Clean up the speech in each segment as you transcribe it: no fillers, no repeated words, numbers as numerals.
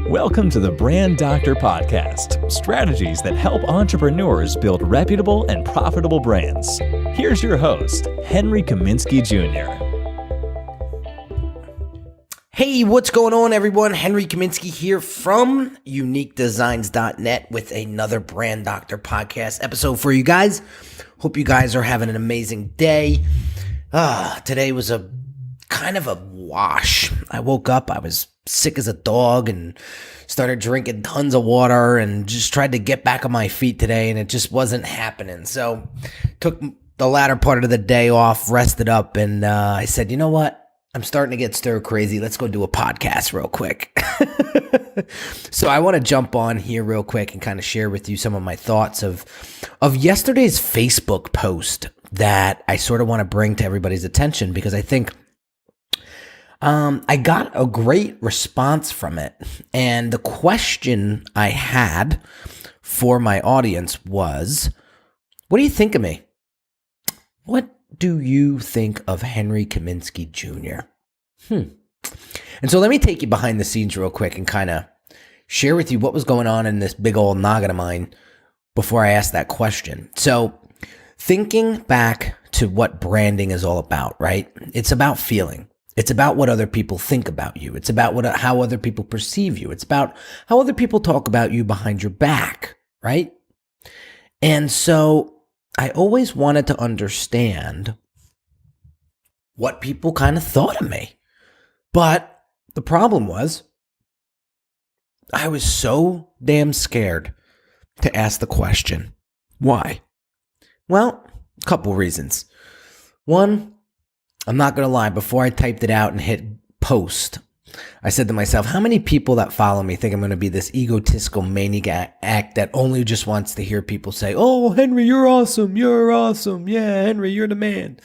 Welcome to the Brand Doctor Podcast, strategies that help entrepreneurs build reputable and profitable brands. Here's your host, Henry Kaminski Jr. Hey, what's going on, everyone? Henry Kaminski here from UniqueDesignz.net with another Brand Doctor Podcast episode for you guys. Hope you guys are having an amazing day. Today was a kind of a wash. I woke up, I was sick as a dog and started drinking tons of water and just tried to get back on my feet today, and it just wasn't happening. So took the latter part of the day off, rested up, and I said, you know what? I'm starting to get stir crazy. Let's go do a podcast real quick. So I want to jump on here real quick and kind of share with you some of my thoughts of yesterday's Facebook post that I sort of want to bring to everybody's attention, because I think I got a great response from it. And the question I had for my audience was, what do you think of me? What do you think of Henry Kaminski Jr.? And so let me take you behind the scenes real quick and kind of share with you what was going on in this big old noggin of mine before I asked that question. So thinking back to what branding is all about, right? It's about feeling. It's about what other people think about you. It's about how other people perceive you. It's about how other people talk about you behind your back, right? And so I always wanted to understand what people kind of thought of me. But the problem was, I was so damn scared to ask the question. Why? Well, a couple reasons. One, I'm not going to lie, before I typed it out and hit post, I said to myself, how many people that follow me think I'm going to be this egotistical maniac that only just wants to hear people say, oh, Henry, you're awesome. You're awesome. Yeah, Henry, you're the man.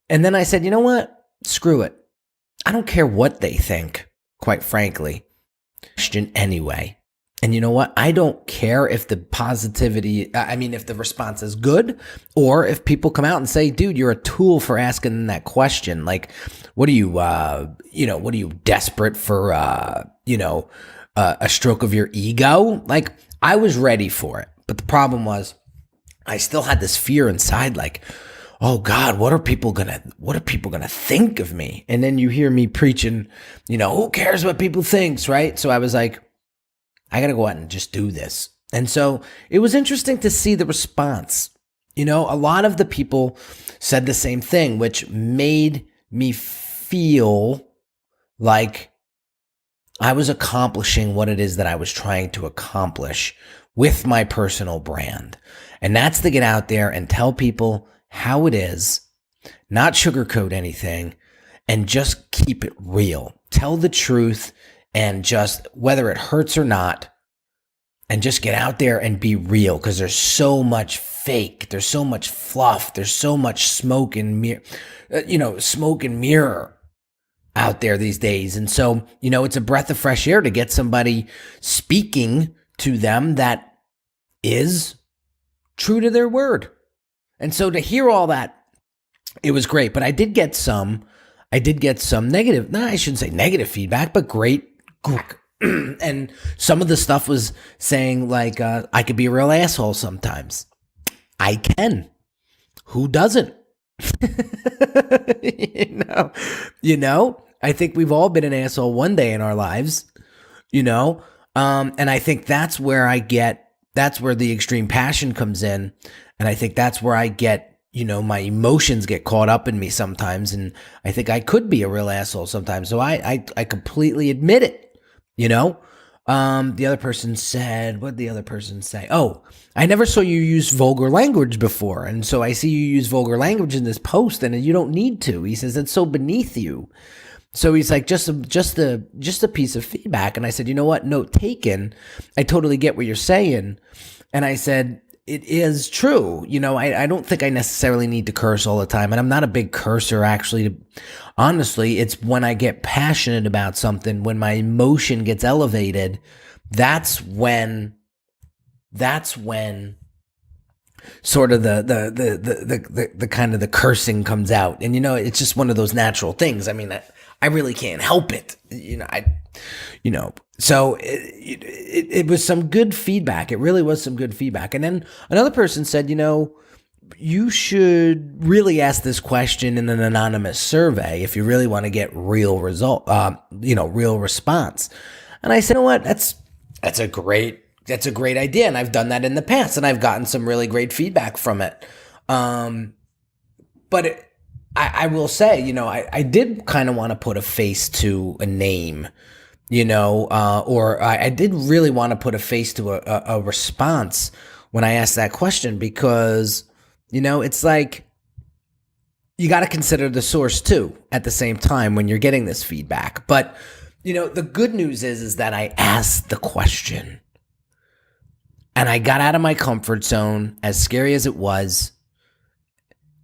And then I said, you know what? Screw it. I don't care what they think, quite frankly. Question anyway. And you know what? I don't care if the if the response is good, or if people come out and say, dude, you're a tool for asking that question. Like, what are you desperate for, a stroke of your ego? Like, I was ready for it. But the problem was, I still had this fear inside, like, oh God, what are people gonna think of me? And then you hear me preaching, who cares what people thinks, right? So I was like, I got to go out and just do this. And so it was interesting to see the response. A lot of the people said the same thing, which made me feel like I was accomplishing what it is that I was trying to accomplish with my personal brand. And that's to get out there and tell people how it is, not sugarcoat anything, and just keep it real. Tell the truth. And just, whether it hurts or not, and just get out there and be real, because there's so much fake, there's so much fluff, there's so much smoke and mirror out there these days. And so, it's a breath of fresh air to get somebody speaking to them that is true to their word. And so to hear all that, it was great. But I did get some negative, I shouldn't say negative feedback, but great. And some of the stuff was saying like, I could be a real asshole sometimes. I can. Who doesn't? I think we've all been an asshole one day in our lives, and I think that's where the extreme passion comes in. And I think that's where I get, my emotions get caught up in me sometimes. And I think I could be a real asshole sometimes. So I completely admit it. The other person said, what did the other person say? Oh, I never saw you use vulgar language before. And so I see you use vulgar language in this post, and you don't need to. He says, it's so beneath you. So he's like, just a piece of feedback. And I said, you know what? Note taken. I totally get what you're saying. And I said, it is true. I don't think I necessarily need to curse all the time. And I'm not a big cursor, actually. Honestly, it's when I get passionate about something, when my emotion gets elevated, that's when sort of the kind of the cursing comes out. And, it's just one of those natural things. I mean, I really can't help it. So it was some good feedback. It really was some good feedback. And then another person said, you should really ask this question in an anonymous survey if you really want to get real real response. And I said, you know what? That's a great idea. And I've done that in the past and I've gotten some really great feedback from it. But I will say, I did kind of want to put a face to a name, or I did really want to put a face to a response when I asked that question because, it's like you got to consider the source too at the same time when you're getting this feedback. But, the good news is that I asked the question and I got out of my comfort zone, as scary as it was.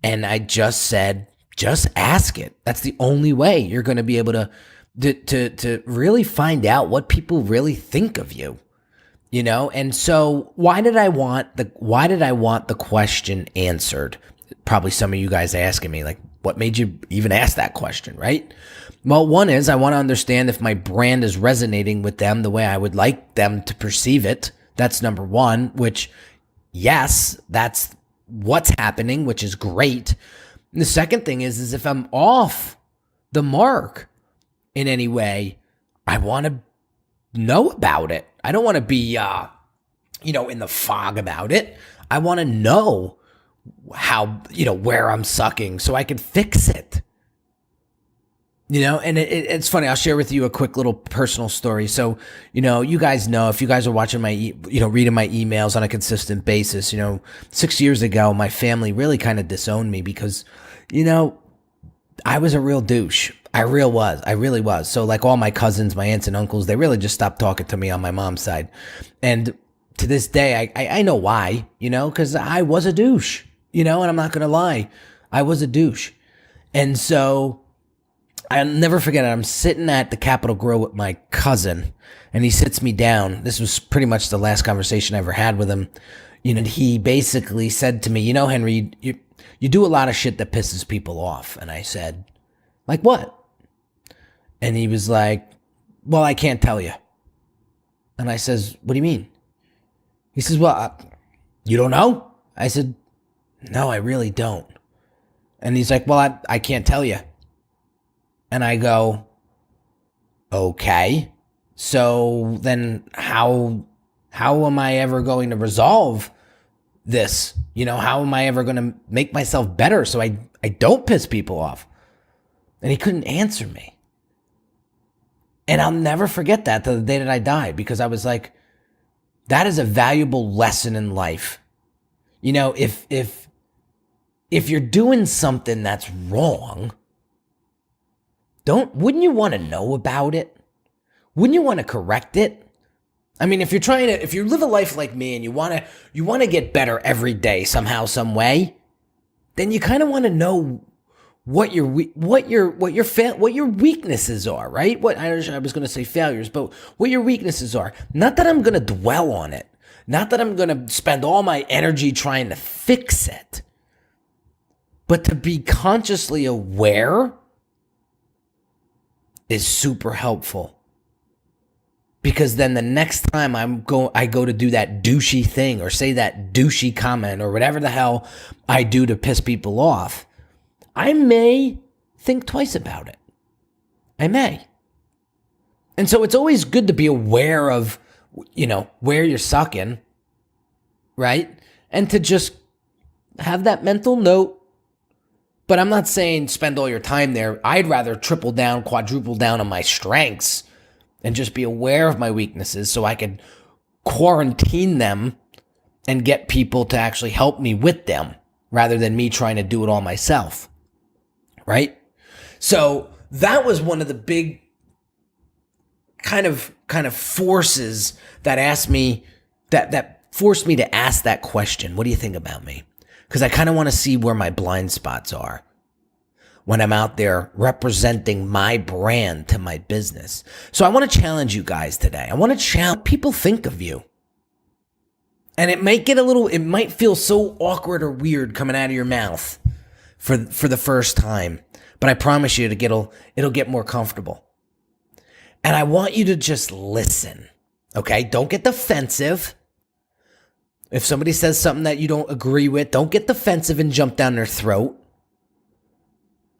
And I just said, just ask it. That's the only way you're going to be able to really find out what people really think of you, And so why did I want the question answered? Probably some of you guys asking me, like, what made you even ask that question, right? Well, one is I want to understand if my brand is resonating with them the way I would like them to perceive it. That's number one, which, yes, that's what's happening, which is great. And the second thing is if I'm off the mark in any way, I want to know about it. I don't want to be, in the fog about it. I want to know how, where I'm sucking so I can fix it. And it's funny. I'll share with you a quick little personal story. So, you guys know, if you guys are watching my, reading my emails on a consistent basis, 6 years ago, my family really kind of disowned me because, I was a real douche. I really was. So like all my cousins, my aunts and uncles, they really just stopped talking to me on my mom's side. And to this day, I know why, because I was a douche, and I'm not going to lie. I was a douche. And so I'll never forget it. I'm sitting at the Capitol Grill with my cousin, and he sits me down. This was pretty much the last conversation I ever had with him. And he basically said to me, Henry, you do a lot of shit that pisses people off. And I said, like what? And he was like, well, I can't tell you. And I says, what do you mean? He says, well, you don't know? I said, no, I really don't. And he's like, well, I can't tell you. And I go, okay, so then how am I ever going to resolve this? How am I ever going to make myself better so I don't piss people off? And he couldn't answer me. And I'll never forget that to the day that I die, because I was like, that is a valuable lesson in life. If you're doing something that's wrong, wouldn't you want to know about it? Wouldn't you want to correct it? I mean, if you live a life like me and you want to get better every day somehow, some way, then you kind of want to know what your weaknesses are, right? I was going to say failures, but what your weaknesses are. Not that I'm going to dwell on it. Not that I'm going to spend all my energy trying to fix it, but to be consciously aware is super helpful. Because then the next time I go to do that douchey thing or say that douchey comment or whatever the hell I do to piss people off, I may think twice about it. I may. And so it's always good to be aware of, where you're sucking, right? And to just have that mental note. But I'm not saying spend all your time there. I'd rather triple down, quadruple down on my strengths and just be aware of my weaknesses so I could quarantine them and get people to actually help me with them rather than me trying to do it all myself. Right? So that was one of the big kind of forces that asked me, that forced me to ask that question. What do you think about me? Because I kind of want to see where my blind spots are when I'm out there representing my brand to my business. So I want to challenge you guys today. I want to challenge people think of you. And it might feel so awkward or weird coming out of your mouth for the first time. but I promise you it'll get more comfortable. And I want you to just listen, okay? Don't get defensive. If somebody says something that you don't agree with, don't get defensive and jump down their throat.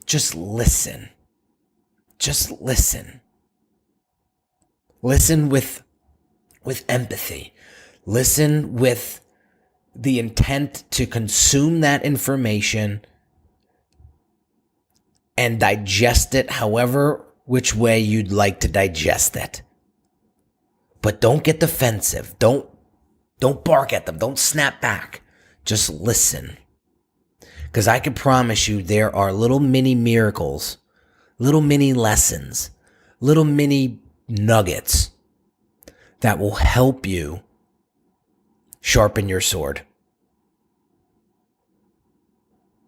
Just listen. Just listen. Listen with empathy. Listen with the intent to consume that information and digest it however which way you'd like to digest it. But don't get defensive. Don't bark at them. Don't snap back. Just listen. Because I can promise you there are little mini miracles, little mini lessons, little mini nuggets that will help you sharpen your sword.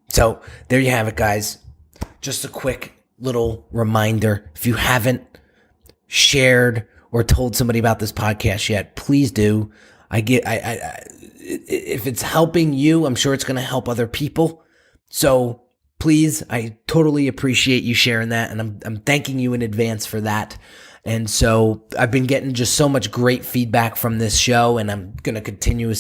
So there you have it, guys. Just a quick little reminder. If you haven't shared or told somebody about this podcast yet, please do. If it's helping you, I'm sure it's going to help other people. So please, I totally appreciate you sharing that, and I'm thanking you in advance for that. And so I've been getting just so much great feedback from this show, and I'm going to continue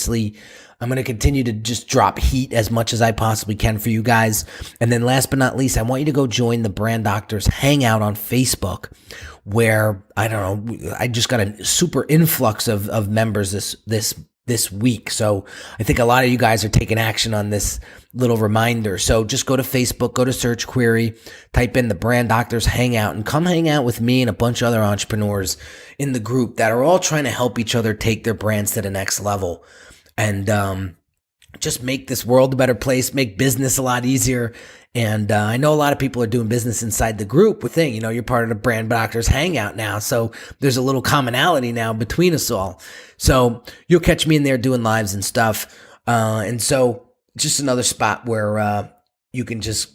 to just drop heat as much as I possibly can for you guys. And then last but not least, I want you to go join the Brand Doctors Hangout on Facebook, where, I don't know, I just got a super influx of members this week. So I think a lot of you guys are taking action on this little reminder. So just go to Facebook, go to search query, type in the Brand Doctors Hangout, and come hang out with me and a bunch of other entrepreneurs in the group that are all trying to help each other take their brands to the next level. And just make this world a better place, make business a lot easier. And I know a lot of people are doing business inside the group with thing. You're part of the Brand Doctors Hangout now. So there's a little commonality now between us all. So you'll catch me in there doing lives and stuff. And so just another spot where you can just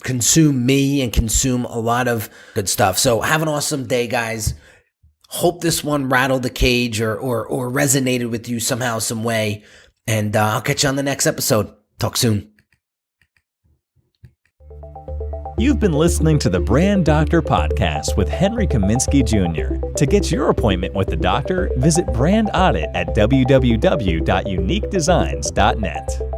consume me and consume a lot of good stuff. So have an awesome day, guys. Hope this one rattled the cage or resonated with you somehow, some way. And I'll catch you on the next episode. Talk soon. You've been listening to the Brand Doctor Podcast with Henry Kaminski Jr. To get your appointment with the doctor, visit Brand Audit at www.uniquedesignz.net.